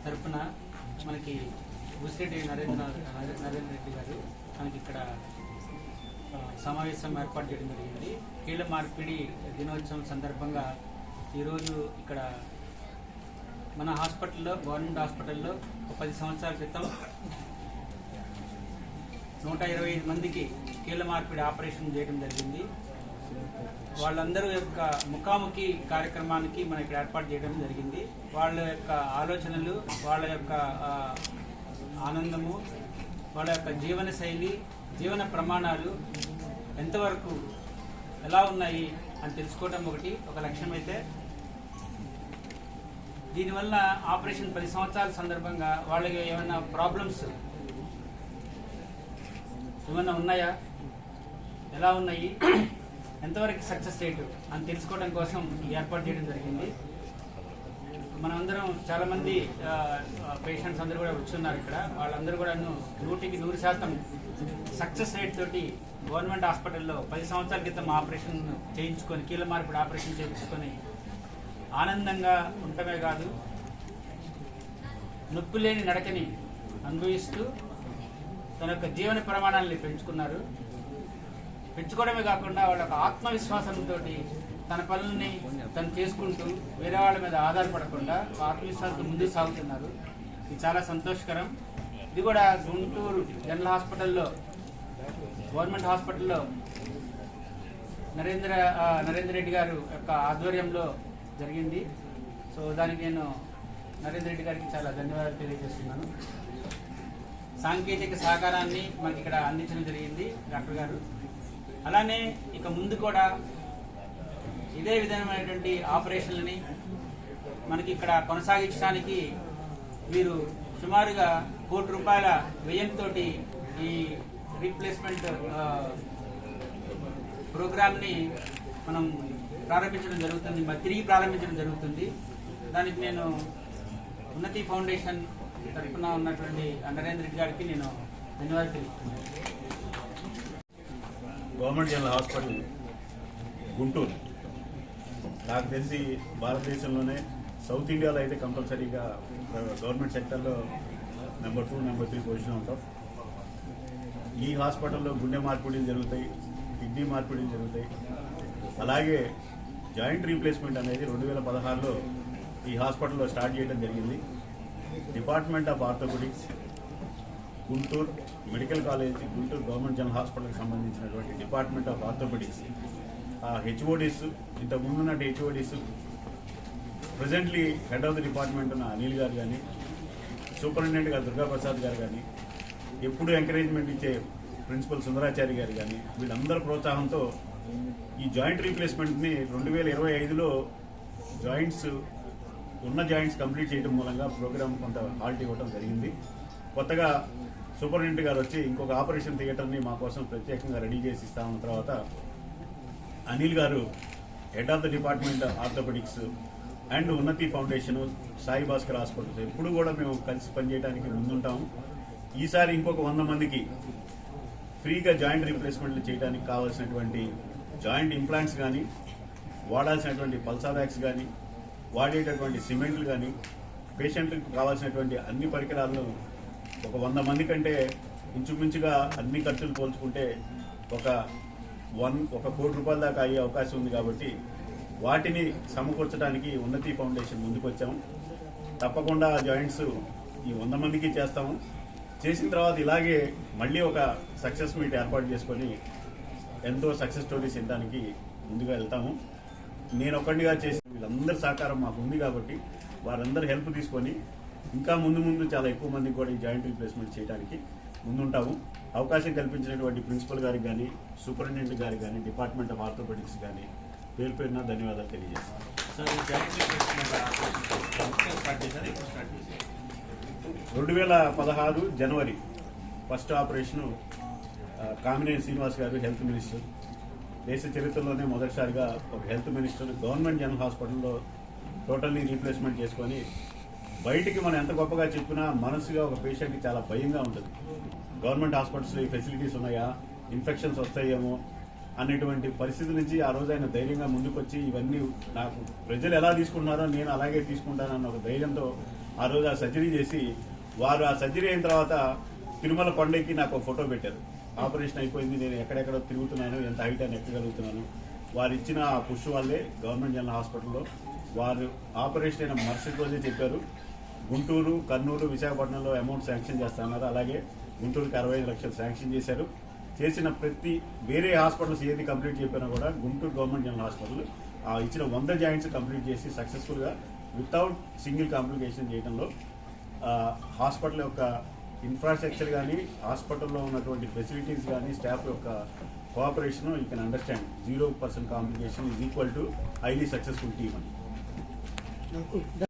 తరఫున మనకి బుసిరెడ్డి నరేంద్ర రెడ్డి గారు మనకి ఇక్కడ సమావేశం ఏర్పాటు చేయడం జరిగింది. కీళ్ళ మార్పిడి దినోత్సవం సందర్భంగా ఈరోజు ఇక్కడ మన హాస్పిటల్లో, గవర్నమెంట్ హాస్పిటల్లో 10 సంవత్సరాల క్రితం 125 మందికి కీళ్ళ మార్పిడి ఆపరేషన్ చేయడం జరిగింది. వాళ్ళందరూ యొక్క ముఖాముఖి కార్యక్రమానికి మనం ఇక్కడ ఏర్పాటు చేయడం జరిగింది. వాళ్ళ యొక్క ఆలోచనలు, వాళ్ళ యొక్క ఆనందము, వాళ్ళ యొక్క జీవన శైలి, జీవన ప్రమాణాలు ఎంతవరకు ఎలా ఉన్నాయి అని తెలుసుకోవడం ఒక లక్ష్యం అయితే, దీనివల్ల ఆపరేషన్ 10 సంవత్సరాల సందర్భంగా వాళ్ళకి ఏమైనా ప్రాబ్లమ్స్ ఏమైనా ఉన్నాయా, ఎలా ఉన్నాయి, ఎంతవరకు సక్సెస్ రేటు అని తెలుసుకోవడం కోసం ఏర్పాటు చేయడం జరిగింది. మనందరం చాలామంది పేషెంట్స్ అందరూ కూడా వచ్చున్నారు ఇక్కడ. వాళ్ళందరూ కూడా 100% సక్సెస్ రేట్ తోటి గవర్నమెంట్ హాస్పిటల్లో 10 సంవత్సరాల క్రితం ఆపరేషన్ చేయించుకొని, కీళ్ళ మార్పిడి ఆపరేషన్ చేయించుకొని ఆనందంగా ఉండటమే కాదు, నొప్పి లేని నడకని అనుభవిస్తూ తన యొక్క జీవన ప్రమాణాలని పెంచుకోవడమే కాకుండా వాళ్ళ యొక్క ఆత్మవిశ్వాసంతో తన పనుల్ని తను చేసుకుంటూ వేరే వాళ్ళ మీద ఆధారపడకుండా ఆత్మవిశ్వాసంతో ముందుకు సాగుతున్నారు. ఇది చాలా సంతోషకరం. ఇది కూడా గుంటూరు జనరల్ హాస్పిటల్లో, గవర్నమెంట్ హాస్పిటల్లో నరేంద్ర రెడ్డి గారు యొక్క ఆధ్వర్యంలో జరిగింది. సో దానికి నేను నరేంద్ర రెడ్డి గారికి చాలా ధన్యవాదాలు తెలియజేస్తున్నాను. సాంకేతిక సహకారాన్ని మనకి ఇక్కడ అందించడం జరిగింది డాక్టర్ గారు. అలానే ఇక ముందు కూడా ఇదే విధమైనటువంటి ఆపరేషన్లని మనకి ఇక్కడ కొనసాగించడానికి వీరు సుమారుగా ₹1 కోటి వ్యయంతో ఈ రీప్లేస్మెంట్ ప్రోగ్రామ్ని మనం ప్రారంభించడం జరుగుతుంది, తిరిగి ప్రారంభించడం జరుగుతుంది. దానికి నేను ఉన్నతి ఫౌండేషన్ తరఫున ఉన్నటువంటి నరేంద్ర రెడ్డి గారికి నేను ధన్యవాదాలు తెలుపుతున్నాను. గవర్నమెంట్ జనరల్ హాస్పిటల్ గుంటూరు నాకు తెలిసి భారతదేశంలోనే సౌత్ ఇండియాలో అయితే కంపల్సరీగా గవర్నమెంట్ సెక్టర్లో నెంబర్ 2, నెంబర్ 3 పొజిషన్ ఉంటాం. ఈ హాస్పిటల్లో గుండె మార్పిడిలు జరుగుతాయి, కిడ్నీ మార్పిడిలు జరుగుతాయి. అలాగే జాయింట్ రీప్లేస్మెంట్ అనేది 2016లో ఈ హాస్పిటల్లో స్టార్ట్ చేయడం జరిగింది. Department of orthopaedics, Guntur medical college, Guntur government general హాస్పిటల్కి సంబంధించినటువంటి డిపార్ట్మెంట్ ఆఫ్ ఆర్థోపెడిక్స్, హెచ్ఓడిస్, ఇంతకుముందు ఉన్న HODs, presently head of the department ఉన్న అనిల్ గారు కానీ, సూపరింటెండెంట్ గారు దుర్గాప్రసాద్ గారు కానీ, ఎప్పుడు ఎంకరేజ్మెంట్ ఇచ్చే ప్రిన్సిపల్ సుందరాచారి గారు కానీ, వీళ్ళందరి ప్రోత్సాహంతో ఈ జాయింట్ రీప్లేస్మెంట్ని 2025లో ఉన్న జాయింట్స్ కంప్లీట్ చేయడం మూలంగా ప్రోగ్రామ్ కొంత హాల్ట్ ఇవ్వడం జరిగింది. కొత్తగా సూపరింటెండెంట్ గారు వచ్చి ఇంకొక ఆపరేషన్ థియేటర్ని మా కోసం ప్రత్యేకంగా రెడీ చేసి ఇస్తామన్న తర్వాత Anil garu head of the department orthopaedics and Unnati foundation, Sai Bhaskar hospitals ఎప్పుడు కూడా మేము కలిసి పనిచేయడానికి ముందుంటాము. ఈసారి ఇంకొక 100 మందికి ఫ్రీగా జాయింట్ రీప్లేస్మెంట్లు చేయడానికి కావాల్సినటువంటి జాయింట్ ఇంప్లాంట్స్ కానీ, వాడాల్సినటువంటి పల్సావాక్స్ కానీ, వాడేటటువంటి సిమెంట్లు కానీ, పేషెంట్కి కావాల్సినటువంటి అన్ని పరికరాలను ఒక 100 మంది కంటే ఇంచుమించుగా అన్ని ఖర్చులు పోల్చుకుంటే ఒక ₹1 కోటి దాకా అయ్యే అవకాశం ఉంది. కాబట్టి వాటిని సమకూర్చడానికి ఉన్నతి ఫౌండేషన్ ముందుకు వచ్చాము. తప్పకుండా జాయింట్స్ ఈ 100 మందికి చేస్తాము. చేసిన తర్వాత ఇలాగే మళ్ళీ ఒక సక్సెస్ మీట్ ఏర్పాటు చేసుకొని ఎంతో సక్సెస్ స్టోరీస్ ఇవ్వడానికి ముందుగా వెళ్తాము. నేను ఒక్కడిగా చేసిన వీళ్ళందరి సహకారం మాకు ఉంది కాబట్టి వారందరూ హెల్ప్ తీసుకొని ఇంకా ముందు చాలా ఎక్కువ మందికి కూడా ఈ జాయింట్ రీప్లేస్మెంట్ చేయడానికి ముందుంటాము. అవకాశం కల్పించినటువంటి ప్రిన్సిపల్ గారికి కానీ, సూపరింటెండెంట్ గారికి కానీ, డిపార్ట్మెంట్ ఆఫ్ ఆర్థోపెడిక్స్ కానీ పేరున ధన్యవాదాలు తెలియజేస్తాను. 2016 జనవరి ఫస్ట్ ఆపరేషను కామినేని శ్రీనివాస్ గారు హెల్త్ మినిస్టర్, దేశ చరిత్రలోనే మొదటిసారిగా ఒక హెల్త్ మినిస్టర్ గవర్నమెంట్ జనరల్ హాస్పిటల్లో టోటల్లీ రీప్లేస్మెంట్ చేసుకొని, బయటికి మనం ఎంత గొప్పగా చెప్పినా మనసుగా ఒక పేషెంట్కి చాలా భయంగా ఉంటుంది. గవర్నమెంట్ హాస్పిటల్స్లో ఈ ఫెసిలిటీస్ ఉన్నాయా, ఇన్ఫెక్షన్స్ వస్తాయేమో అనేటువంటి పరిస్థితి నుంచి ఆ రోజు ఆయన ధైర్యంగా ముందుకొచ్చి ఇవన్నీ నాకు ప్రజలు ఎలా తీసుకుంటున్నారో నేను అలాగే తీసుకుంటానన్న ఒక ధైర్యంతో ఆ రోజు ఆ సర్జరీ చేసి వారు ఆ సర్జరీ అయిన తర్వాత తిరుమల కొండకి నాకు ఒక ఫోటో పెట్టారు. ఆపరేషన్ అయిపోయింది, నేను ఎక్కడెక్కడ తిరుగుతున్నాను, ఎంత హైట్ అని ఎక్కగలుగుతున్నాను. వారు ఇచ్చిన ఆ పుష్ వల్లే గవర్నమెంట్ జనరల్ హాస్పిటల్లో వారు ఆపరేషన్ అయిన మరుసటి రోజే చెప్పారు గుంటూరు, కర్నూలు, విశాఖపట్నంలో అమౌంట్ శాంక్షన్ చేస్తున్నారు. అలాగే గుంటూరుకి 65 లక్షలు శాంక్షన్ చేశారు. చేసిన ప్రతి వేరే హాస్పిటల్స్ ఏది కంప్లీట్ చెప్పినా కూడా గుంటూరు గవర్నమెంట్ జనరల్ హాస్పిటల్ ఇచ్చిన 100 జాయింట్స్ కంప్లీట్ చేసి సక్సెస్ఫుల్గా వితౌట్ సింగిల్ కాంప్లికేషన్ చేయడంలో హాస్పిటల్ యొక్క ఇన్ఫ్రాస్ట్రక్చర్ కానీ, హాస్పిటల్లో ఉన్నటువంటి ఫెసిలిటీస్ కానీ, స్టాఫ్ యొక్క cooperation, you can understand 0% complication is equal to highly successful team అని.